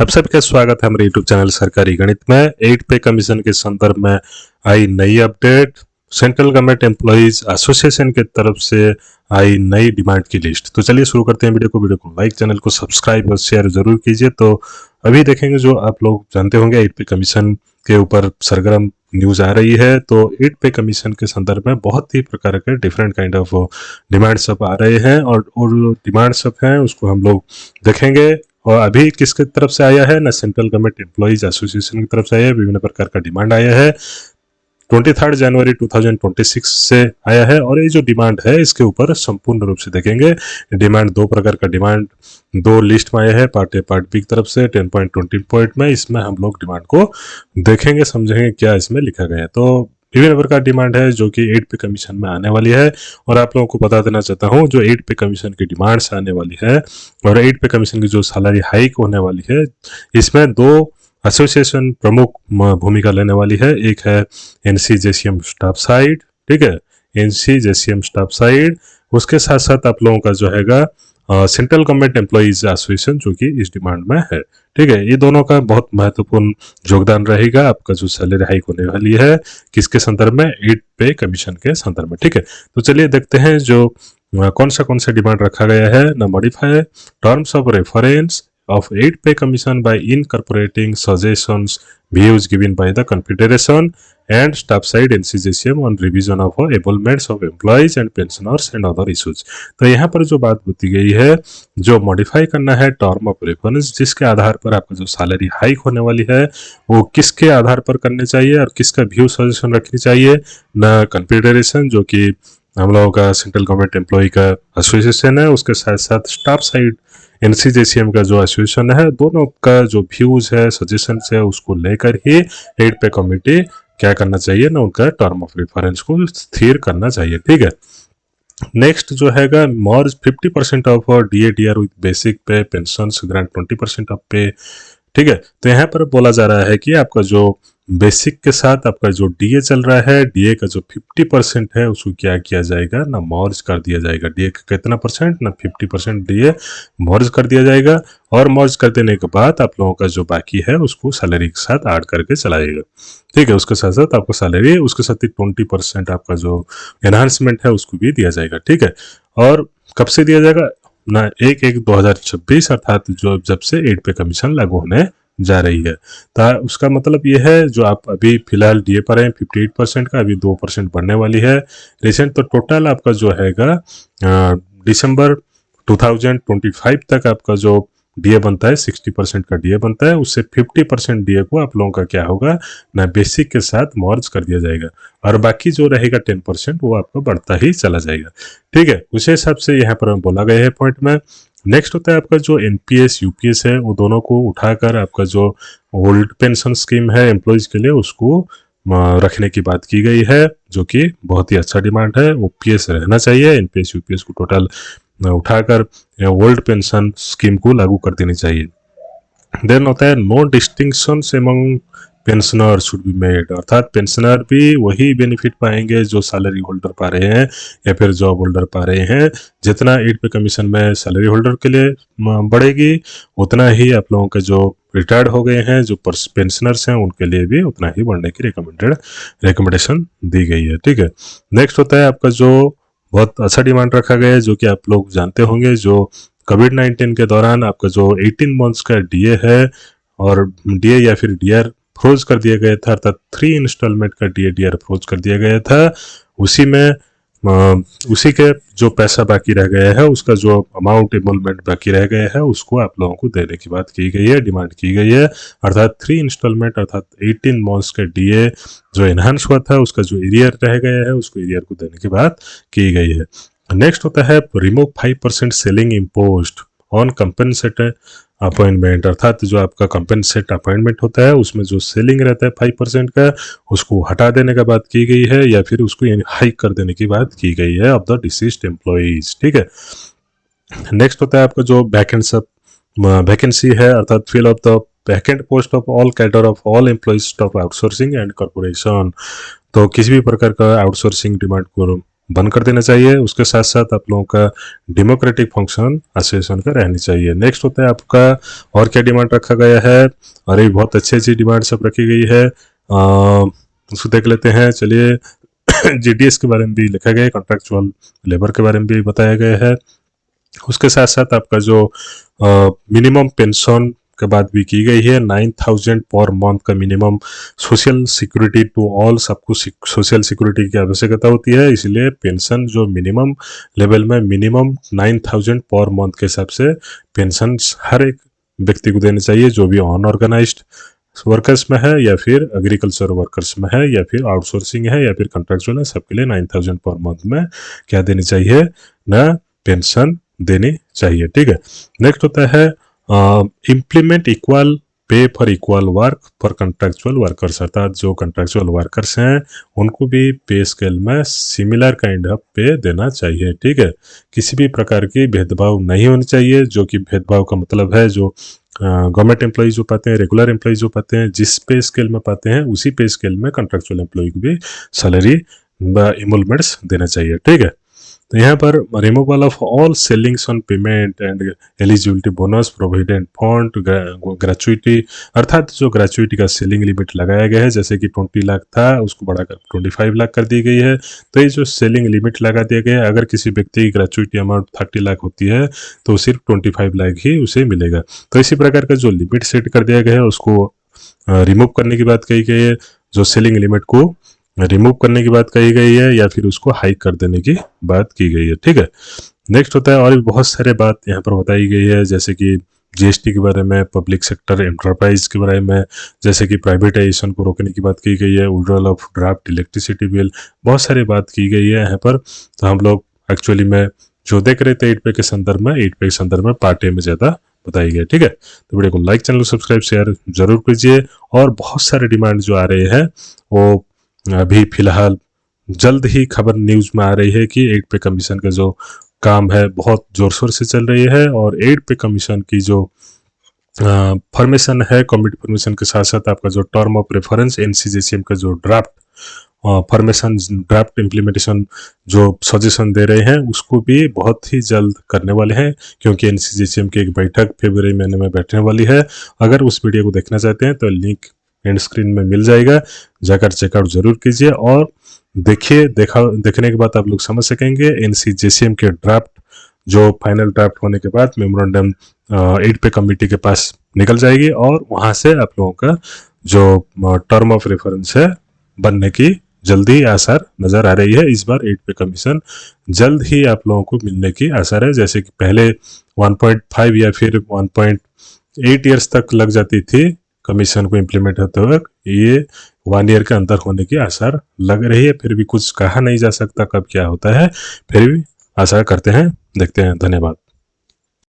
आप सबका स्वागत है हमारे यूट्यूब चैनल सरकारी गणित में। 8 पे कमीशन के संदर्भ में आई नई update. Central government employees association की तरफ से आई नई डिमांड की लिस्ट। तो चलिए शुरू करते हैं वीडियो को लाइक, चैनल को सब्सक्राइब और शेयर जरूर कीजिए। तो अभी देखेंगे, जो आप लोग जानते होंगे 8 पे कमीशन के ऊपर सरगर्म न्यूज आ रही है। तो 8 पे कमीशन के संदर्भ में बहुत ही प्रकार के डिफरेंट काइंड ऑफ डिमांड सब आ रहे हैं और डिमांड सब हैं उसको हम लोग देखेंगे। और अभी किसके तरफ से आया है ना, सेंट्रल गवर्नमेंट एम्प्लॉइज एसोसिएशन की तरफ से आया है। विभिन्न प्रकार का डिमांड आया है। 23 जनवरी 2026 से आया है और ये जो डिमांड है इसके ऊपर संपूर्ण रूप से देखेंगे। डिमांड दो प्रकार का डिमांड दो लिस्ट में आया है, पार्ट ए पार्ट बी की तरफ से 10.20 पॉइंट में। इसमें हम लोग डिमांड को देखेंगे, समझेंगे क्या इसमें लिखा गया है। तो विभिन्न प्रकार डिमांड है जो कि 8 पे कमीशन में आने वाली है। और आप लोगों को बता देना चाहता हूँ, जो 8 पे कमीशन की डिमांड्स आने वाली है और 8 पे कमीशन की जो सैलरी हाइक होने वाली है, इसमें दो एसोसिएशन प्रमुख भूमिका लेने वाली है। एक है NCJCM स्टाफ साइड, ठीक है, NCJCM स्टाफ साइड। उसके साथ साथ आप लोगों का जो हैगा सेंट्रल गवर्नमेंट एम्प्लॉइज एसोसिएशन, जो कि इस डिमांड में है। ठीक है, ये दोनों का बहुत महत्वपूर्ण योगदान रहेगा आपका जो सैलरी हाइक होने वाली है किसके संदर्भ में, 8 पे कमीशन के संदर्भ में। ठीक है, तो चलिए देखते हैं जो कौन सा डिमांड रखा गया है ना। Modify terms of reference of 8 pay commission by incorporating suggestions views given by the confederation and staff side NCJCM on revision of emoluments of employees and pensioners and other issues। तो यहाँ पर जो बात बताई गई है, जो मॉडिफाई करना है टर्म ऑफ रेफरेंस, जिसके आधार पर आपका जो सैलरी हाइक होने वाली है वो किसके आधार पर करने चाहिए और किसका व्यू सजेशन रखनी चाहिए ना। कन्फेडरेशन जो कि हम लोगों का सेंट्रल गवर्नमेंट एम्प्लॉय का एसोसिएशन है, उसके साथ साथ स्टाफ साइड NCJCM का जो एसोसिएशन है, दोनों का जो व्यूज है सजेशन है उसको लेकर ही 8 पे कमिटी क्या करना चाहिए ना, उनका टर्म ऑफ रेफरेंस को स्थिर करना चाहिए। ठीक है, नेक्स्ट जो हैगा मर्ज 50% ऑफ DA/DR विद बेसिक पे, पेंशन ग्रांट 20% ऑफ पे। ठीक है, तो यहाँ पर बोला जा रहा है कि आपका जो बेसिक के साथ आपका जो DA चल रहा है, DA का जो 50% है उसको क्या किया जाएगा ना, मर्ज कर दिया जाएगा। DA का कितना परसेंट ना, 50% DA मर्ज कर दिया जाएगा। और मर्ज कर देने के बाद आप लोगों का जो बाकी है उसको सैलरी के साथ ऐड करके चलाएगा। ठीक है, उसके साथ साथ आपको सैलरी, उसके साथ ही 20% आपका जो एनहांसमेंट है उसको भी दिया जाएगा। ठीक है, और कब से दिया जाएगा ना, 1/1/2026, अर्थात जो जब से 8 पे कमीशन लागू होने जा रही है। तो उसका मतलब ये है, जो आप अभी फिलहाल DA पर हैं 58% का, अभी 2% बढ़ने वाली है रिसेंट। तो टोटल आपका जो हैगा दिसंबर 2025 तक आपका जो DA बनता है 60% का DA बनता है, उससे 50% DA को आप लोगों का क्या होगा ना, बेसिक के साथ मर्ज कर दिया जाएगा और बाकी जो रहेगा 10% वो आपका बढ़ता ही चला जाएगा। ठीक है, उस हिसाब से यहाँ पर बोला गया है पॉइंट में। नेक्स्ट होता है आपका जो NPS UPS है, वो दोनों को उठाकर आपका जो ओल्ड पेंशन स्कीम है एम्प्लॉयज के लिए उसको रखने की बात की गई है, जो कि बहुत ही अच्छा डिमांड है। OPS रहना चाहिए, NPS UPS को टोटल उठाकर ओल्ड पेंशन स्कीम को लागू कर देनी चाहिए। देन होता है no distinctions among pensioner should be made, अर्थात पेंशनर भी वही बेनिफिट पाएंगे जो सैलरी होल्डर पा रहे हैं या फिर जॉब होल्डर पा रहे हैं। जितना 8 पे कमीशन में सैलरी होल्डर के लिए बढ़ेगी, उतना ही आप लोगों के जो रिटायर्ड हो गए हैं, जो पेंशनर्स हैं, उनके लिए भी उतना ही बढ़ने की रिकमेंडेशन दी गई है। ठीक है, नेक्स्ट होता है आपका जो बहुत अच्छा डिमांड रखा गया है, जो कि आप लोग जानते होंगे, जो कोविड-19 के दौरान आपका जो 18 मंथ्स का DA है और DA या फिर DR फ्रोज कर दिया गया था, अर्थात 3 इंस्टॉलमेंट का DA/DR फ्रोज कर दिया गया था। उसी में उसी के जो पैसा बाकी रह गया है, उसका जो अमाउंट एमोलमेंट बाकी रह गया है उसको आप लोगों को देने की बात की गई है, डिमांड की गई है। अर्थात 3 इंस्टॉलमेंट अर्थात 18 मंथ्स का DA जो एनहांस हुआ था उसका जो एरियर रह गया है उसको एरियर को देने की बात की गई है। नेक्स्ट होता है remove 5% selling imposed on compensated appointment, अर्थात जो आपका कंपेंसेट अपॉइंटमेंट होता है उसमें जो सेलिंग रहता है 5% का, उसको हटा देने का बात की गई है या फिर उसको हाइक कर देने की बात की गई है ऑफ द डिसीज्ड एम्प्लॉइज। ठीक है, नेक्स्ट होता है आपका जो वैकेंसी है, अर्थात fill of the vacant post of all cadre of all employees of outsourcing and corporation. तो किसी भी प्रकार का आउटसोर्सिंग डिमांड को बंद कर देना चाहिए। उसके साथ साथ आप लोगों का डेमोक्रेटिक फंक्शन एसोसिएशन का रहनी चाहिए। नेक्स्ट होता है आपका और क्या डिमांड रखा गया है, और ये बहुत अच्छी अच्छी डिमांड सब रखी गई है, उसको देख लेते हैं। चलिए जीडीएस के बारे में भी लिखा गया है, कॉन्ट्रैक्चुअल लेबर के बारे में भी बताया गया है। उसके साथ साथ आपका जो मिनिमम पेंशन के बात भी की गई है, 9,000 पर मंथ का minimum social security to all, सबको सोशल सिक्योरिटी की आवश्यकता होती है, इसलिए पेंशन जो मिनिमम लेवल में मिनिमम 9,000 पर मंथ के हिसाब से पेंशन हर एक व्यक्ति को देनी चाहिए, जो भी अनऑर्गेनाइज्ड वर्कर्स में है या फिर एग्रीकल्चर वर्कर्स में है या फिर आउटसोर्सिंग है या फिर कॉन्ट्रैक्चुअल है, सबके लिए 9,000 पर मंथ में क्या देनी चाहिए, न पेंशन देनी चाहिए। ठीक है। नेक्स्ट होता है implement equal pay for equal work for contractual workers, अर्थात जो कॉन्ट्रैक्चुअल वर्कर्स हैं उनको भी पे स्केल में सिमिलर काइंड ऑफ पे देना चाहिए। ठीक है। किसी भी प्रकार की भेदभाव नहीं होनी चाहिए, जो कि भेदभाव का मतलब है जो गवर्नमेंट एम्प्लॉइज जो पाते हैं, रेगुलर एम्प्लॉइज जो पाते हैं, जिस पे स्केल में पाते हैं उसी पे स्केल में कॉन्ट्रैक्चुअल एम्प्लॉय को भी सैलरी इमोलमेंट्स देना चाहिए। ठीक है। तो यहाँ पर removal of all ceilings on payment and eligibility bonus provident fund gratuity, अर्थात जो ग्रेचुइटी का सेलिंग लिमिट लगाया गया है, जैसे कि 20 लाख था उसको बढ़ाकर 25 लाख कर दी गई है। तो ये जो सेलिंग लिमिट लगा दिया गया है, अगर किसी व्यक्ति की ग्रेचुइटी अमाउंट 30 लाख होती है तो सिर्फ 25 लाख ही उसे मिलेगा। तो इसी प्रकार का जो लिमिट सेट कर दिया गया है उसको रिमूव करने की बात कही गई है, जो सेलिंग लिमिट को रिमूव करने की बात कही गई है या फिर उसको हाइक कर देने की बात की गई है। ठीक है। नेक्स्ट होता है और भी बहुत सारे बात यहाँ पर बताई गई है, जैसे कि जीएसटी के बारे में, पब्लिक सेक्टर एंटरप्राइज के बारे में, जैसे कि प्राइवेटाइजेशन को रोकने की बात की गई है, withdrawal of draft electricity bill, बहुत सारी बात की गई है यहाँ पर। तो हम लोग एक्चुअली में जो देख रहे थे 8 पे के संदर्भ में, 8 पे के संदर्भ में पार्ट ए में ज़्यादा बताई गई। ठीक है। तो वीडियो को लाइक, चैनल को सब्सक्राइब, शेयर जरूर कीजिए। और बहुत सारे डिमांड जो आ रहे हैं वो अभी फिलहाल जल्द ही खबर न्यूज में आ रही है कि 8 पे कमीशन का जो काम है बहुत जोर शोर से चल रही है, और 8 पे कमीशन की जो फॉर्मेशन है, कमिटी फॉर्मेशन के साथ साथ आपका जो टर्म ऑफ रेफरेंस एनसीजेसीएम का जो ड्राफ्ट फॉर्मेशन, ड्राफ्ट इम्प्लीमेंटेशन जो सजेशन दे रहे हैं उसको भी बहुत ही जल्द करने वाले हैं, क्योंकि एनसीजेसीएम की एक बैठक फरवरी महीने में बैठने वाली है। अगर उस वीडियो को देखना चाहते हैं तो लिंक एंड स्क्रीन में मिल जाएगा, जाकर चेकआउट जरूर कीजिए और देखिए। देखने के बाद आप लोग समझ सकेंगे एनसीजेसीएम के ड्राफ्ट जो फाइनल ड्राफ्ट होने के बाद मेमोरेंडम 8 पे कमेटी के पास निकल जाएगी, और वहां से आप लोगों का जो टर्म ऑफ रेफरेंस है बनने की जल्दी आसार नजर आ रही है। इस बार 8 पे कमीशन जल्द ही आप लोगों को मिलने की आसार है, जैसे कि पहले 1.5 या फिर 1.8 ईयर्स तक लग जाती थी कमीशन को इम्प्लीमेंट होते हुए, ये 1 ईयर के अंदर होने की आसार लग रही है। फिर भी कुछ कहा नहीं जा सकता कब क्या होता है, फिर भी आशा करते हैं, देखते हैं। धन्यवाद।